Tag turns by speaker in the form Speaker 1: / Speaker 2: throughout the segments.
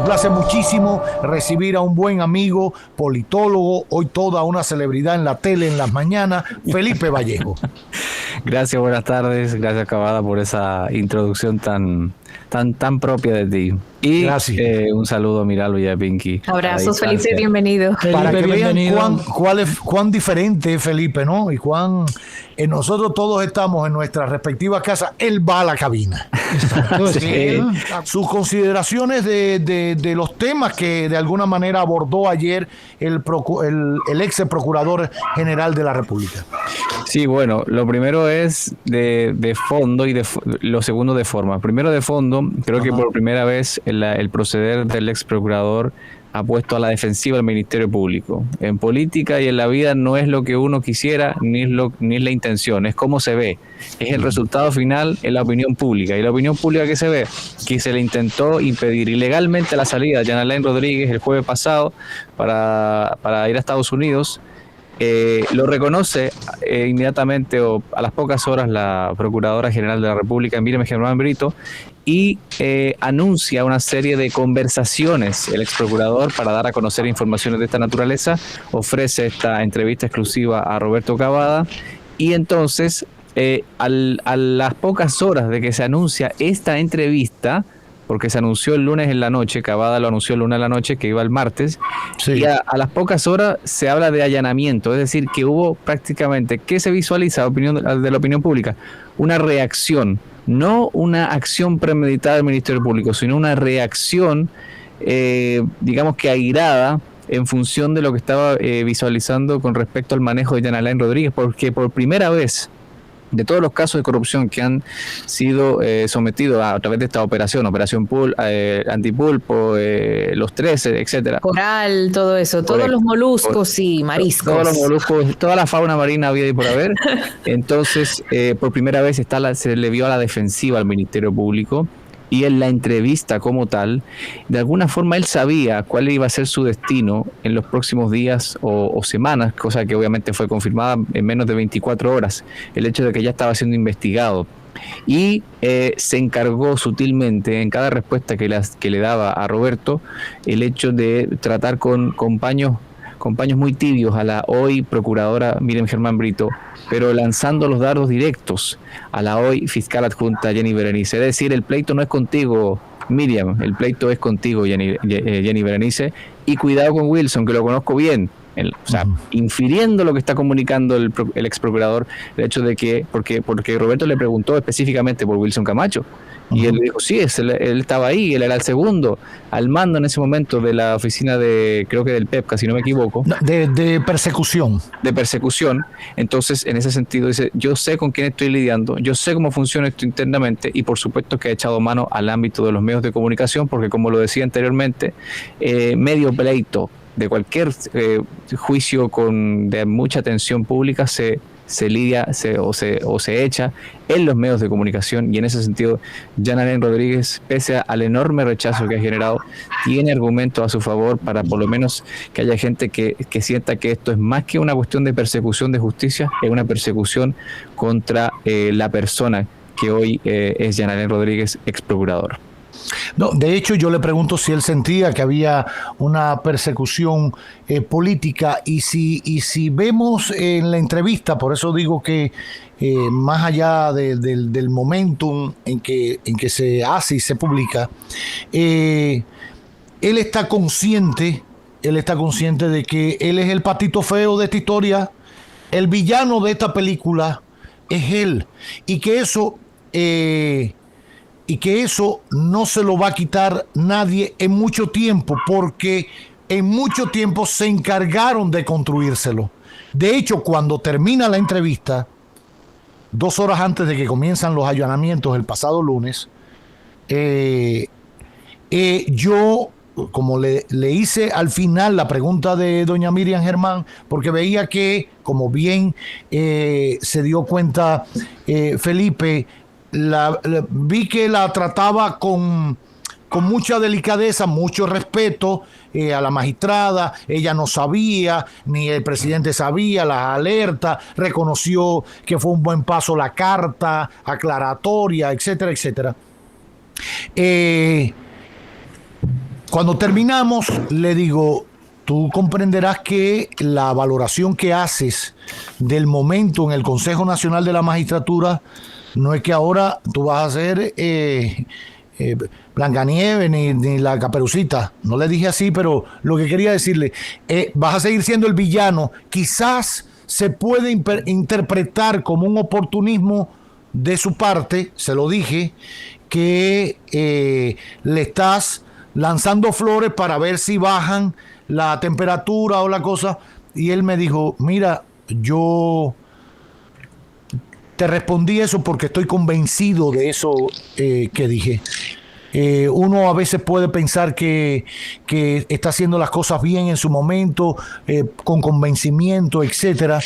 Speaker 1: complace muchísimo recibir a un buen amigo, politólogo, hoy toda una celebridad en la tele en las mañanas, Felipe Vallejo.
Speaker 2: Gracias, buenas tardes. Gracias, Cavada, por esa introducción tan propia de ti. Y un saludo a Miralo y a Pinky.
Speaker 3: Abrazos, Felipe, bienvenido.
Speaker 1: Para que vean cuán diferente es Felipe, ¿no? Y cuán nosotros todos estamos en nuestras respectivas casas. Él va a la cabina. Sí. Sus consideraciones de los temas que de alguna manera abordó ayer el ex procurador general de la República.
Speaker 2: Sí, bueno, lo primero es de fondo y lo segundo de forma. Primero de fondo, creo que por primera vez el proceder del ex procurador ha puesto a la defensiva al Ministerio Público. En política y en la vida no es lo que uno quisiera ni es la intención, es cómo se ve. Es el resultado final en la opinión pública. Y la opinión pública que se ve, que se le intentó impedir ilegalmente la salida de Jean Alain Rodríguez el jueves pasado para ir a Estados Unidos. Lo reconoce inmediatamente o a las pocas horas la Procuradora General de la República, Miriam Germán Brito, y anuncia una serie de conversaciones. El ex procurador, para dar a conocer informaciones de esta naturaleza, ofrece esta entrevista exclusiva a Roberto Cavada, y entonces a las pocas horas de que se anuncia esta entrevista, porque se anunció el lunes en la noche, Cavada lo anunció el lunes en la noche, que iba el martes, sí. Y a las pocas horas se habla de allanamiento, es decir, que hubo prácticamente, ¿qué se visualiza de la opinión pública? Una reacción, no una acción premeditada del Ministerio Público, sino una reacción, digamos que airada, en función de lo que estaba visualizando con respecto al manejo de Jean Alain Rodríguez, porque por primera vez, de todos los casos de corrupción que han sido sometidos a través de esta operación Antipulpo, los 13, etcétera.
Speaker 3: Coral, todo eso, todos los moluscos y mariscos.
Speaker 2: Todos los moluscos, toda la fauna marina había y por haber. Entonces, por primera vez se le vio a la defensiva al Ministerio Público. Y en la entrevista como tal, de alguna forma él sabía cuál iba a ser su destino en los próximos días o semanas, cosa que obviamente fue confirmada en menos de 24 horas, el hecho de que ya estaba siendo investigado. Y se encargó sutilmente en cada respuesta que le daba a Roberto el hecho de tratar con compañeros muy tibios a la hoy procuradora Miriam Germán Brito, pero lanzando los dardos directos a la hoy fiscal adjunta Jenny Berenice. Es decir, el pleito no es contigo, Miriam, el pleito es contigo, Jenny Berenice, y cuidado con Wilson, que lo conozco bien. Infiriendo lo que está comunicando el ex procurador, el hecho de que, porque Roberto le preguntó específicamente por Wilson Camacho, y él dijo, sí, él estaba ahí, él era el segundo al mando en ese momento de la oficina creo que del PEPCA, si no me equivoco.
Speaker 1: De persecución.
Speaker 2: De persecución. Entonces, en ese sentido, dice, yo sé con quién estoy lidiando, yo sé cómo funciona esto internamente, y por supuesto que ha echado mano al ámbito de los medios de comunicación, porque como lo decía anteriormente, medio pleito de cualquier juicio de mucha atención pública se lidia o se echa en los medios de comunicación, y en ese sentido Jean Alain Rodríguez, pese al enorme rechazo que ha generado, tiene argumentos a su favor para por lo menos que haya gente que sienta que esto es más que una cuestión de persecución de justicia, es una persecución contra la persona que hoy es Jean Alain Rodríguez, ex procurador.
Speaker 1: No, de hecho, yo le pregunto si él sentía que había una persecución política, y si vemos en la entrevista, por eso digo que más allá del momentum en que se hace y se publica, él está consciente de que él es el patito feo de esta historia, el villano de esta película es él, y que eso no se lo va a quitar nadie en mucho tiempo, porque en mucho tiempo se encargaron de construírselo. De hecho, cuando termina la entrevista, 2 horas antes de que comienzan los allanamientos el pasado lunes, yo, como le hice al final la pregunta de doña Miriam Germán, porque veía que, como bien se dio cuenta Felipe, vi que la trataba con mucha delicadeza, mucho respeto a la magistrada. Ella no sabía, ni el presidente sabía, las alertas, reconoció que fue un buen paso la carta aclaratoria, etcétera, etcétera. Cuando terminamos, le digo, tú comprenderás que la valoración que haces del momento en el Consejo Nacional de la Magistratura no es que ahora tú vas a ser Blancanieves ni la Caperucita. No le dije así, pero lo que quería decirle, vas a seguir siendo el villano. Quizás se puede interpretar como un oportunismo de su parte, se lo dije, que le estás lanzando flores para ver si bajan la temperatura o la cosa. Y él me dijo, mira, yo te respondí eso porque estoy convencido de eso que dije. Uno a veces puede pensar que está haciendo las cosas bien en su momento, con convencimiento, etcétera,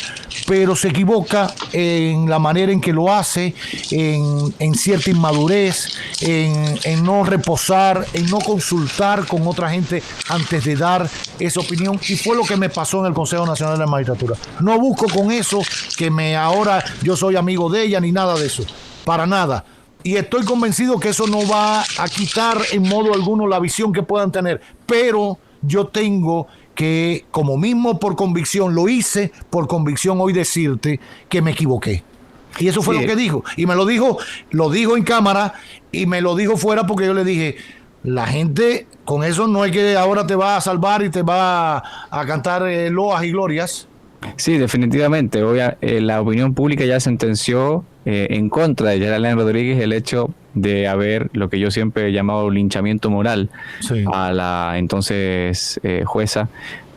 Speaker 1: pero se equivoca en la manera en que lo hace, en cierta inmadurez, en no reposar, en no consultar con otra gente antes de dar esa opinión. Y fue lo que me pasó en el Consejo Nacional de la Magistratura. No busco con eso que ahora yo soy amigo de ella ni nada de eso, para nada. Y estoy convencido que eso no va a quitar en modo alguno la visión que puedan tener. Pero yo tengo que, como mismo por convicción lo hice, por convicción hoy decirte que me equivoqué. Y eso fue lo que dijo. Y me lo dijo en cámara y me lo dijo fuera porque yo le dije, la gente con eso no es que ahora te va a salvar y te va a cantar loas y glorias.
Speaker 2: Sí, definitivamente. La opinión pública ya sentenció en contra de Yanalén Rodríguez el hecho de haber lo que yo siempre he llamado linchamiento moral a la entonces jueza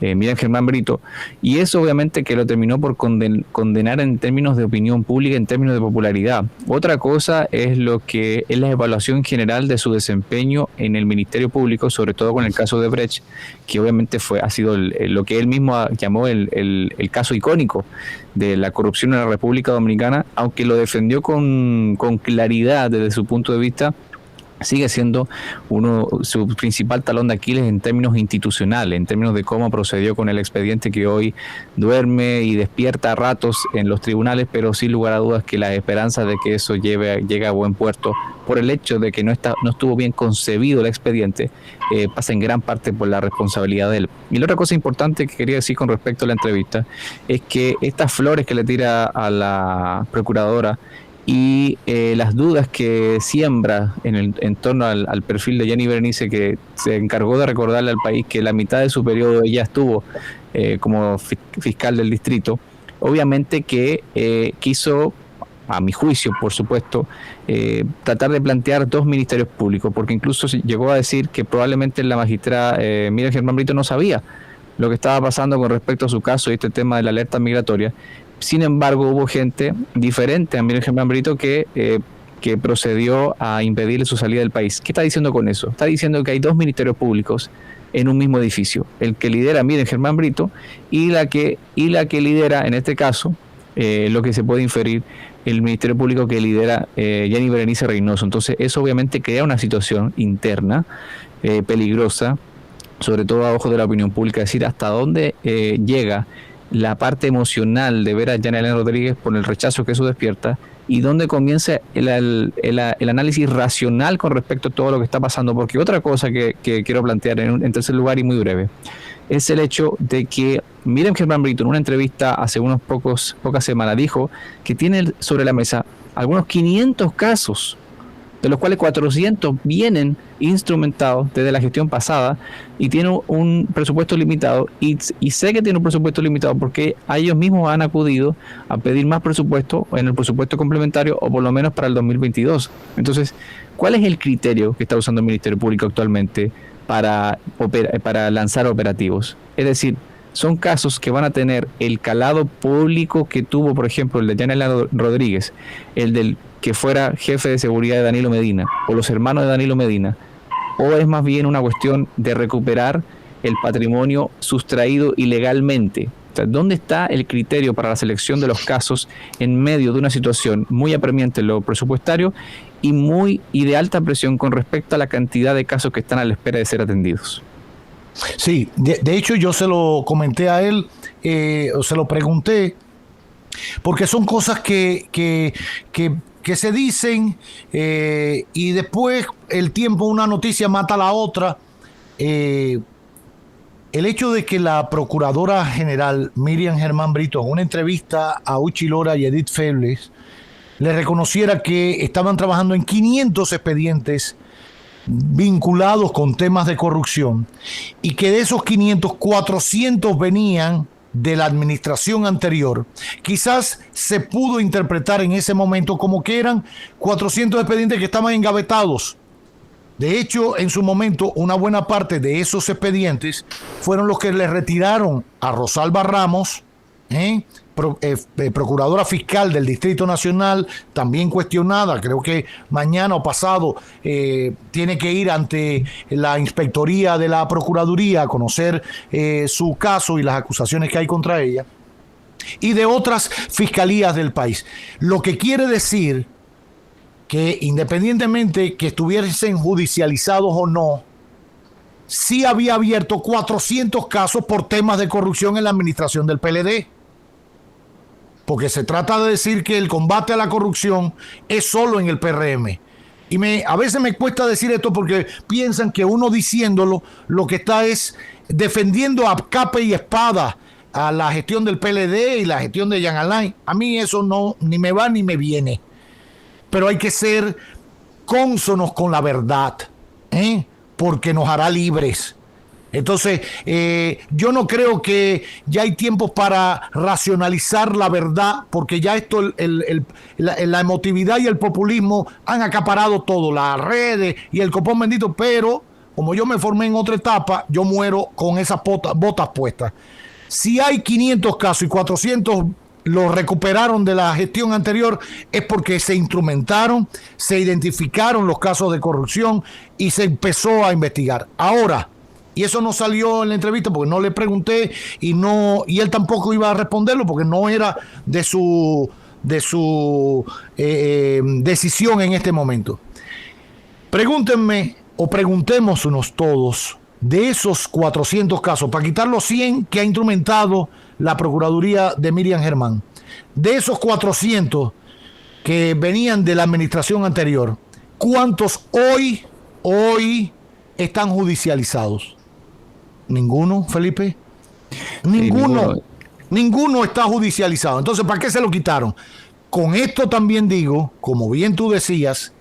Speaker 2: Miriam Germán Brito, y eso obviamente que lo terminó por condenar en términos de opinión pública, en términos de popularidad. Otra cosa es lo que es la evaluación general de su desempeño en el Ministerio Público, sobre todo con el caso de Brecht, que obviamente ha sido lo que él mismo llamó el caso icónico de la corrupción en la República Dominicana, aunque lo defendió con claridad desde su punto de vista. Sigue siendo su principal talón de Aquiles en términos institucionales, en términos de cómo procedió con el expediente que hoy duerme y despierta a ratos en los tribunales, pero sin lugar a dudas que las esperanzas de que eso llegue a buen puerto, por el hecho de que no estuvo bien concebido el expediente, pasa en gran parte por la responsabilidad de él. Y la otra cosa importante que quería decir con respecto a la entrevista es que estas flores que le tira a la procuradora y las dudas que siembra en torno al perfil de Jenny Berenice, que se encargó de recordarle al país que la mitad de su periodo ella estuvo como fiscal del distrito, obviamente que quiso, a mi juicio, por supuesto, tratar de plantear dos ministerios públicos, porque incluso llegó a decir que probablemente la magistrada Miriam Germán Brito no sabía lo que estaba pasando con respecto a su caso y este tema de la alerta migratoria. Sin embargo, hubo gente diferente a Miriam Germán Brito que procedió a impedirle su salida del país. ¿Qué está diciendo con eso? Está diciendo que hay dos ministerios públicos en un mismo edificio, el que lidera Miriam Germán Brito y la que lidera, en este caso, lo que se puede inferir, el Ministerio Público que lidera Jenny Berenice Reynoso. Entonces, eso obviamente crea una situación interna peligrosa, sobre todo a ojos de la opinión pública, es decir, hasta dónde llega la parte emocional de ver a Yanalén Rodríguez por el rechazo que eso despierta y dónde comienza el análisis racional con respecto a todo lo que está pasando. Porque otra cosa que quiero plantear en tercer lugar y muy breve es el hecho de que Miriam Germán Brito en una entrevista hace pocas semanas dijo que tiene sobre la mesa algunos 500 casos, de los cuales 400 vienen instrumentados desde la gestión pasada y tiene un presupuesto limitado, y sé que tiene un presupuesto limitado porque a ellos mismos han acudido a pedir más presupuesto en el presupuesto complementario, o por lo menos para el 2022. Entonces, ¿cuál es el criterio que está usando el Ministerio Público actualmente para lanzar operativos? Es decir, son casos que van a tener el calado público que tuvo, por ejemplo, el de Yanalén Rodríguez, el del que fuera jefe de seguridad de Danilo Medina, o los hermanos de Danilo Medina, o es más bien una cuestión de recuperar el patrimonio sustraído ilegalmente. O sea, ¿dónde está el criterio para la selección de los casos en medio de una situación muy apremiante en lo presupuestario y de alta presión con respecto a la cantidad de casos que están a la espera de ser atendidos?
Speaker 1: Sí, de hecho yo se lo comenté a él, o se lo pregunté, porque son cosas que se dicen y después el tiempo, una noticia mata a la otra, el hecho de que la Procuradora General Miriam Germán Brito, en una entrevista a Uchi Lora y Edith Febles, le reconociera que estaban trabajando en 500 expedientes vinculados con temas de corrupción y que de esos 500, 400 venían de la administración anterior, quizás se pudo interpretar en ese momento como que eran 400 expedientes que estaban engavetados. De hecho, en su momento, una buena parte de esos expedientes fueron los que le retiraron a Rosalba Ramos, procuradora fiscal del Distrito Nacional, también cuestionada, creo que mañana o pasado tiene que ir ante la inspectoría de la Procuraduría a conocer su caso y las acusaciones que hay contra ella, y de otras fiscalías del país. Lo que quiere decir que independientemente que estuviesen judicializados o no, sí había abierto 400 casos por temas de corrupción en la administración del PLD. Porque se trata de decir que el combate a la corrupción es solo en el PRM. Y a veces me cuesta decir esto porque piensan que uno diciéndolo lo que está es defendiendo a capa y espada a la gestión del PLD y la gestión de Jean Alain. A mí eso no, ni me va ni me viene. Pero hay que ser cónsonos con la verdad, porque nos hará libres. Entonces, yo no creo que ya hay tiempo para racionalizar la verdad, porque ya esto, la emotividad y el populismo han acaparado todo, las redes y el copón bendito, pero como yo me formé en otra etapa, yo muero con esas botas puestas. Si hay 500 casos y 400 los recuperaron de la gestión anterior, es porque se instrumentaron, se identificaron los casos de corrupción y se empezó a investigar. Ahora, y eso no salió en la entrevista porque no le pregunté y él tampoco iba a responderlo porque no era de su decisión en este momento. Pregúntenme o preguntémonos todos de esos 400 casos, para quitar los 100 que ha instrumentado la Procuraduría de Miriam Germán, de esos 400 que venían de la administración anterior, ¿cuántos hoy están judicializados? ¿Ninguno, Felipe? Ninguno está judicializado. Entonces, ¿para qué se lo quitaron? Con esto también digo, como bien tú decías,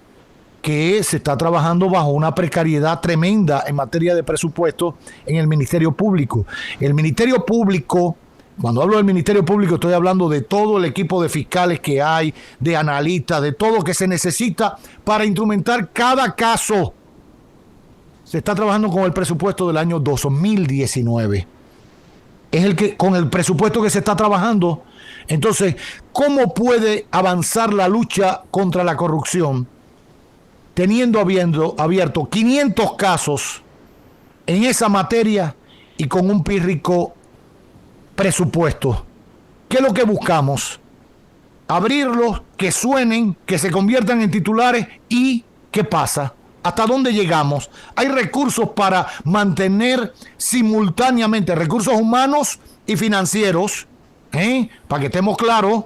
Speaker 1: que se está trabajando bajo una precariedad tremenda en materia de presupuesto en el Ministerio Público. El Ministerio Público, cuando hablo del Ministerio Público, estoy hablando de todo el equipo de fiscales que hay, de analistas, de todo lo que se necesita para instrumentar cada caso. Se está trabajando con el presupuesto del año 2019. Es con el presupuesto que se está trabajando. Entonces, ¿cómo puede avanzar la lucha contra la corrupción habiendo abierto 500 casos en esa materia y con un pírrico presupuesto? ¿Qué es lo que buscamos? Abrirlos, que suenen, que se conviertan en titulares y ¿qué pasa? ¿Hasta dónde llegamos? Hay recursos para mantener simultáneamente recursos humanos y financieros, para que estemos claros,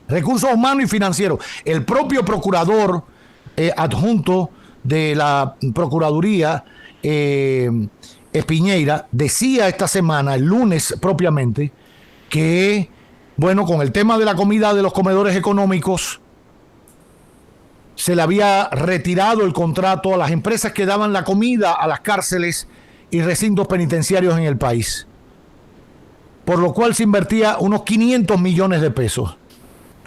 Speaker 1: recursos humanos y financieros. El propio procurador adjunto de la Procuraduría, Espiñeira, decía esta semana, el lunes propiamente, que, bueno, con el tema de la comida de los comedores económicos, se le había retirado el contrato a las empresas que daban la comida a las cárceles y recintos penitenciarios en el país, por lo cual se invertía unos 500 millones de pesos.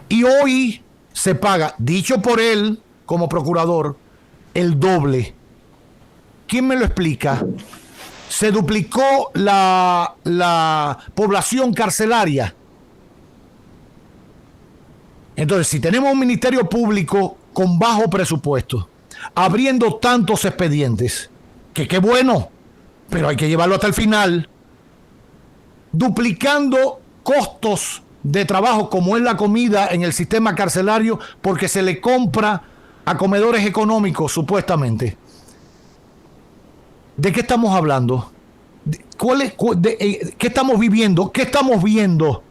Speaker 1: Y hoy se paga, dicho por él como procurador, el doble. ¿Quién me lo explica? Se duplicó la población carcelaria. Entonces, si tenemos un ministerio público con bajo presupuesto, abriendo tantos expedientes, que qué bueno, pero hay que llevarlo hasta el final, duplicando costos de trabajo como es la comida en el sistema carcelario, porque se le compra a comedores económicos, supuestamente. ¿De qué estamos hablando? ¿Qué estamos viviendo? ¿Qué estamos viendo?